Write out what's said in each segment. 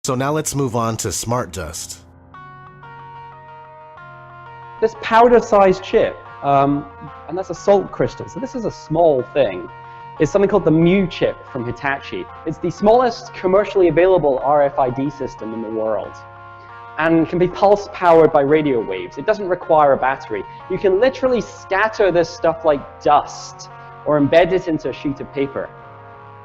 So now let's move on to smart dust. This powder-sized chip, and that's a salt crystal, so this is a small thing, is something called the Mu chip from Hitachi. It's the smallest commercially available RFID system in the world, and can be pulse-powered by radio waves. It doesn't require a battery. You can literally scatter this stuff like dust, or embed it into a sheet of paper.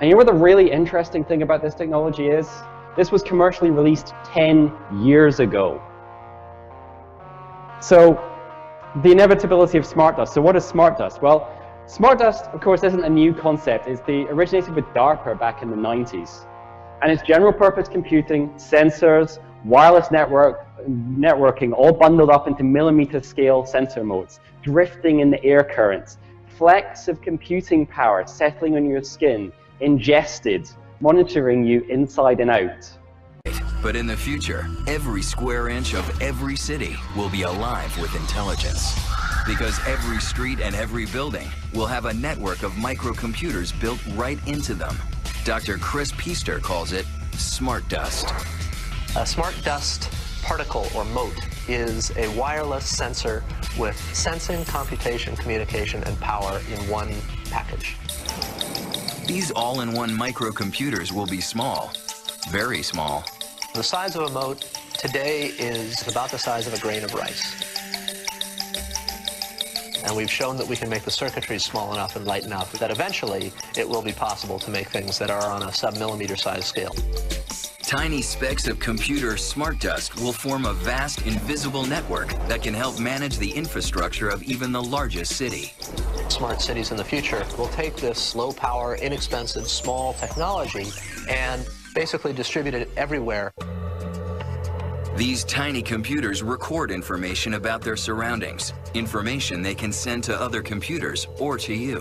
And you know what the really interesting thing about this technology is? This was commercially released 10 years ago. So, the inevitability of smart dust. So what is smart dust? Well, smart dust, of course, isn't a new concept. It originated with DARPA back in the 90s. And it's general purpose computing, sensors, wireless networking, all bundled up into millimeter scale sensor modes, drifting in the air currents, flecks of computing power settling on your skin, ingested, monitoring you inside and out. But in the future, every square inch of every city will be alive with intelligence. Because every street and every building will have a network of microcomputers built right into them. Dr. Chris Piester calls it smart dust. A smart dust particle, or mote, is a wireless sensor with sensing, computation, communication, and power in one package. These all-in-one microcomputers will be small, very small. The size of a mote today is about the size of a grain of rice. And we've shown that we can make the circuitry small enough and light enough that eventually it will be possible to make things that are on a sub-millimeter size scale. Tiny specks of computer smart dust will form a vast invisible network that can help manage the infrastructure of even the largest city. Smart cities in the future will take this low-power, inexpensive, small technology and basically distribute it everywhere. These tiny computers record information about their surroundings, information they can send to other computers or to you.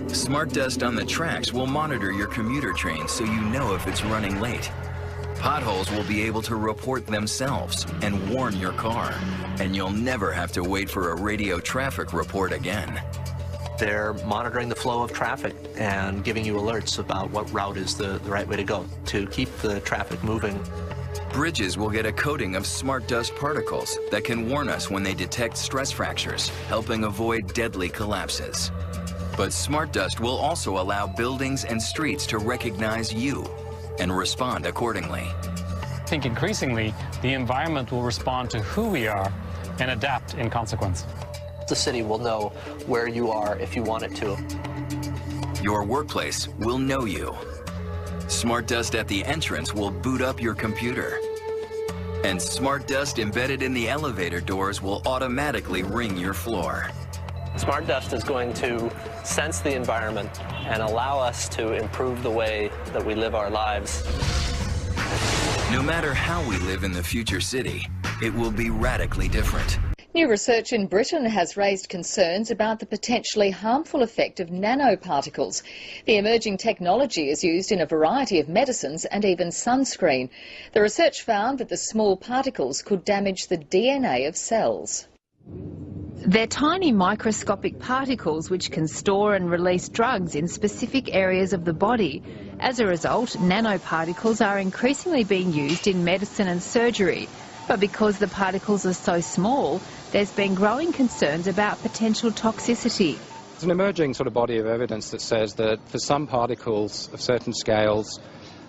Smart dust on the tracks will monitor your commuter train so you know if it's running late. Potholes will be able to report themselves and warn your car, and you'll never have to wait for a radio traffic report again. They're monitoring the flow of traffic and giving you alerts about what route is the right way to go to keep the traffic moving. Bridges will get a coating of smart dust particles that can warn us when they detect stress fractures, helping avoid deadly collapses. But smart dust will also allow buildings and streets to recognize you and respond accordingly. I think increasingly the environment will respond to who we are and adapt in consequence. The city will know where you are if you want it to. Your workplace will know you. Smart dust at the entrance will boot up your computer. And smart dust embedded in the elevator doors will automatically ring your floor. Smart dust is going to sense the environment and allow us to improve the way that we live our lives. No matter how we live in the future city, it will be radically different. New research in Britain has raised concerns about the potentially harmful effect of nanoparticles. The emerging technology is used in a variety of medicines and even sunscreen. The research found that the small particles could damage the DNA of cells. They're tiny microscopic particles which can store and release drugs in specific areas of the body. As a result, nanoparticles are increasingly being used in medicine and surgery. But because the particles are so small, there's been growing concerns about potential toxicity. There's an emerging sort of body of evidence that says that for some particles of certain scales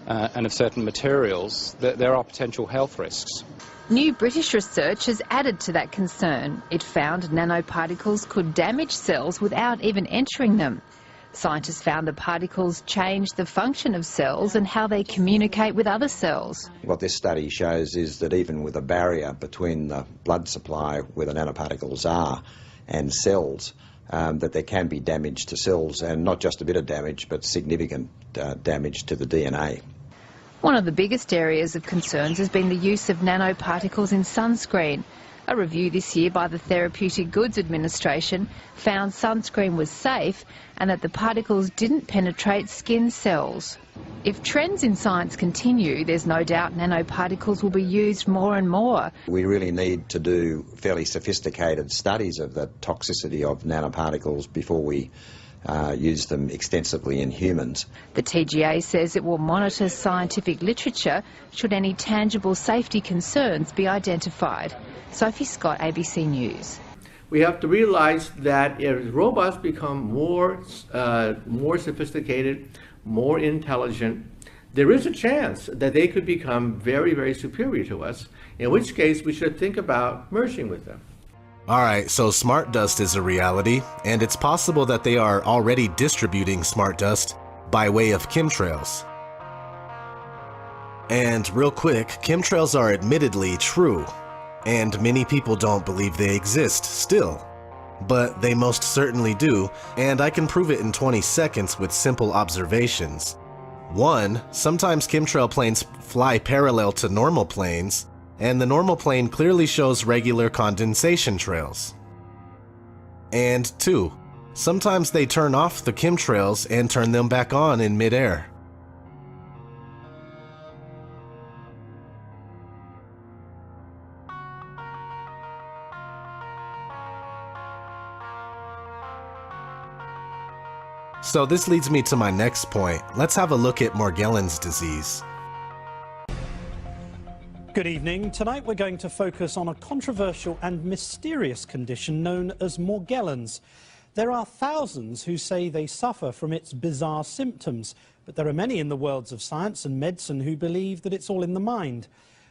and of certain materials, that there are potential health risks. New British research has added to that concern. It found nanoparticles could damage cells without even entering them. Scientists found the particles change the function of cells and how they communicate with other cells. What this study shows is that even with a barrier between the blood supply where the nanoparticles are and cells, that there can be damage to cells, and not just a bit of damage, but significant damage to the DNA. One of the biggest areas of concerns has been the use of nanoparticles in sunscreen. A review this year by the Therapeutic Goods Administration found sunscreen was safe and that the particles didn't penetrate skin cells. If trends in science continue, there's no doubt nanoparticles will be used more and more. We really need to do fairly sophisticated studies of the toxicity of nanoparticles before we used them extensively in humans. The TGA says it will monitor scientific literature should any tangible safety concerns be identified. Sophie Scott, ABC News. We have to realize that as robots become more sophisticated, more intelligent, there is a chance that they could become very, very superior to us, in which case we should think about merging with them. Alright, so smart dust is a reality, and it's possible that they are already distributing smart dust by way of chemtrails. And real quick, chemtrails are admittedly true, and many people don't believe they exist still. But they most certainly do, and I can prove it in 20 seconds with simple observations. 1. Sometimes chemtrail planes fly parallel to normal planes, and the normal plane clearly shows regular condensation trails. And 2. Sometimes they turn off the chemtrails and turn them back on in midair. So this leads me to my next point. Let's have a look at Morgellons disease. Good evening. Tonight we're going to focus on a controversial and mysterious condition known as Morgellons. There are thousands who say they suffer from its bizarre symptoms, but there are many in the worlds of science and medicine who believe that it's all in the mind.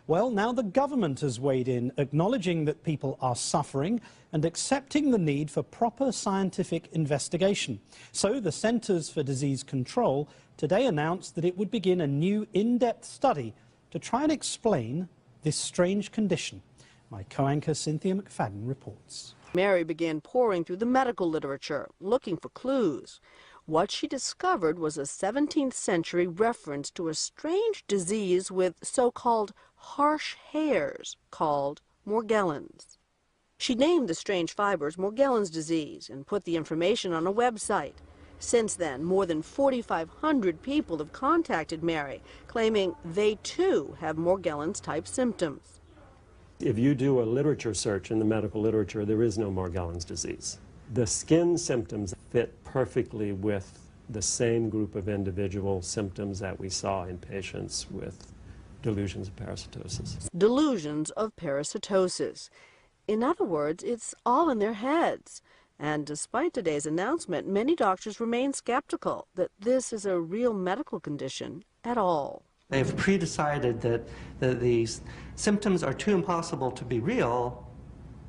Well, now the government has weighed in, acknowledging that people are suffering and accepting the need for proper scientific investigation. So the Centers for Disease Control today announced that it would begin a new in-depth study to try and explain this strange condition. My co-anchor Cynthia McFadden reports. Mary began poring through the medical literature, looking for clues. What she discovered was a 17th century reference to a strange disease with so-called harsh hairs called Morgellons. She named the strange fibers Morgellons disease and put the information on a website. Since then, more than 4,500 people have contacted Mary, claiming they too have Morgellons-type symptoms. If you do a literature search in the medical literature, there is no Morgellons disease. The skin symptoms fit perfectly with the same group of individual symptoms that we saw in patients with delusions of parasitosis. Delusions of parasitosis. In other words, it's all in their heads. And despite today's announcement, many doctors remain skeptical that this is a real medical condition at all. They've pre-decided that these symptoms are too impossible to be real,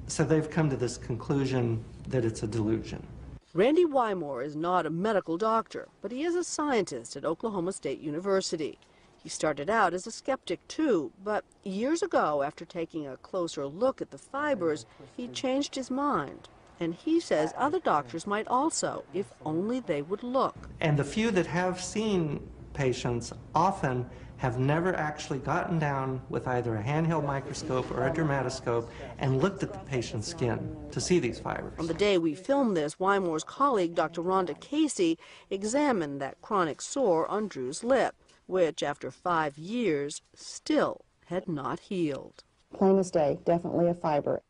so they've come to this conclusion that it's a delusion. Randy Wymore is not a medical doctor, but he is a scientist at Oklahoma State University. He started out as a skeptic too, but years ago, after taking a closer look at the fibers, he changed his mind. And he says other doctors might also, if only they would look. And the few that have seen patients often have never actually gotten down with either a handheld microscope or a dermatoscope and looked at the patient's skin to see these fibers. On the day we filmed this, Wymore's colleague, Dr. Rhonda Casey, examined that chronic sore on Drew's lip, which after 5 years still had not healed. Plain as day, definitely a fiber.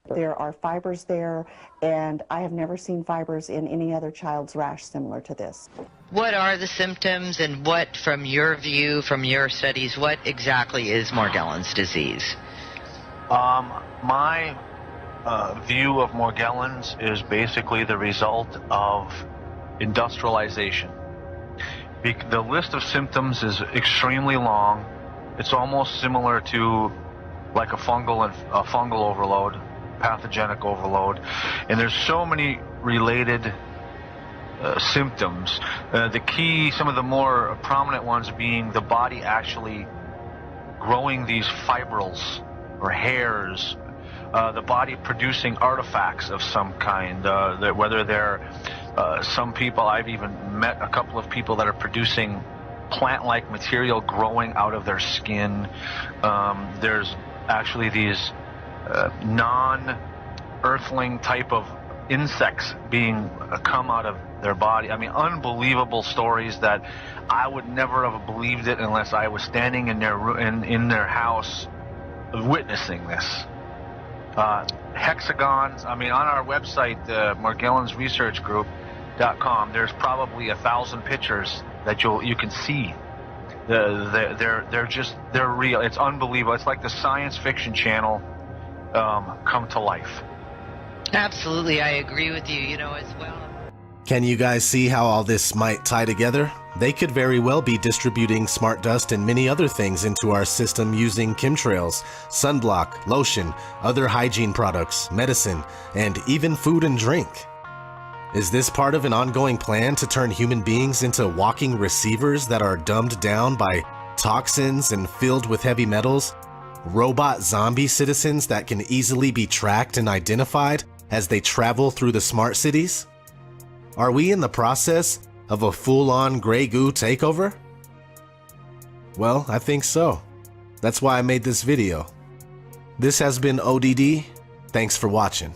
There are fibers there, and I have never seen fibers in any other child's rash similar to this. What are the symptoms, and what, from your view, from your studies, what exactly is Morgellons disease? My view of Morgellons is basically the result of industrialization. The list of symptoms is extremely long. It's almost similar to like a fungal overload, pathogenic overload, and there's so many related symptoms. Some of the more prominent ones being the body actually growing these fibrils or hairs, the body producing artifacts of some kind, whether they're some people, I've even met a couple of people that are producing plant-like material growing out of their skin. There's actually these non-earthling type of insects come out of their body. I mean, unbelievable stories that I would never have believed it unless I was standing in their house witnessing this. Hexagons, I mean, on our website, the Morgellons Research Group, there's probably 1,000 pictures that you can see. They're real. It's unbelievable. It's like the science fiction channel come to life. Absolutely, I agree with you, as well. Can you guys see how all this might tie together? They could very well be distributing smart dust and many other things into our system using chemtrails, sunblock, lotion, other hygiene products, medicine, and even food and drink. Is this part of an ongoing plan to turn human beings into walking receivers that are dumbed down by toxins and filled with heavy metals? Robot zombie citizens that can easily be tracked and identified as they travel through the smart cities? Are we in the process of a full-on gray goo takeover? Well, I think so. That's why I made this video. This has been ODD. Thanks for watching.